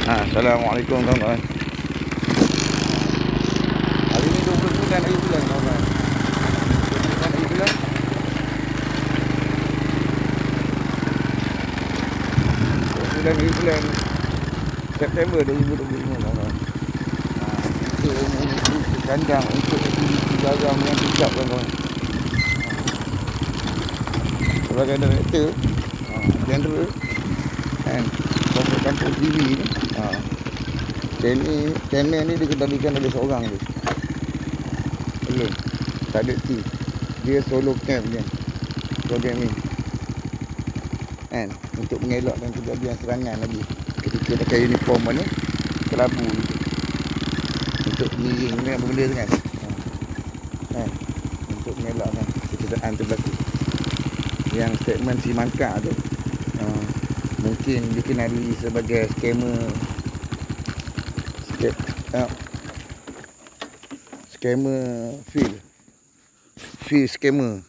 Assalamualaikum tuan-tuan. Hari ni 29 hari bulan tuan-tuan. 29 hari bulan. Hari bulan September 2025 tuan-tuan. Kita menuju ke kandang untuk aktiviti garam yang bijak tuan-tuan. Sebagai director general kan kampung TV ni, channel ni dikendalikan oleh seorang je. Belum, tak ada team. Dia solo camp je programming kan, untuk mengelakkan kejadian serangan lagi ketika pakai uniform mana kelabu untuk mengiring ni apa benda tu kan, untuk mengelakkan kecederaan tu berlaku. Yang statement si Mangkak tu mungkin dikenali sebagai scammer field scammer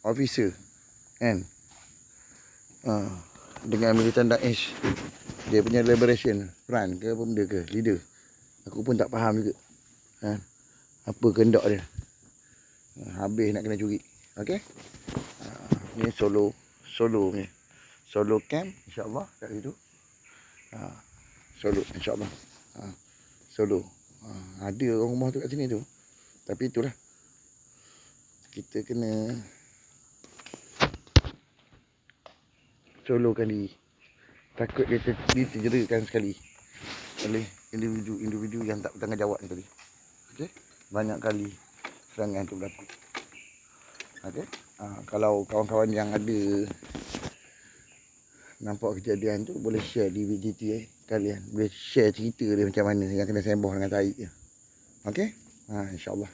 officer kan, dengan militan Daesh. Dia punya liberation front ke apa benda ke, leader aku pun tak faham juga kan, apa kehendak dia. Habis nak kena curi. Okey, ni solo punya solo camp insya-Allah kat situ. Solo insya-Allah. Solo. Ada orang rumah tu kat sini tu. Tapi itulah, kita kena solokan diri. Takut dia terjerakan sekali oleh individu yang tak bertanggungjawab ni tadi. Okey, banyak kali serangan tu berlaku. Okey, kalau kawan-kawan yang ada nampak kejadian tu boleh share di VGT kalian. Boleh share cerita dia macam mana yang kena sembah dengan tarik dia. Okey? InsyaAllah.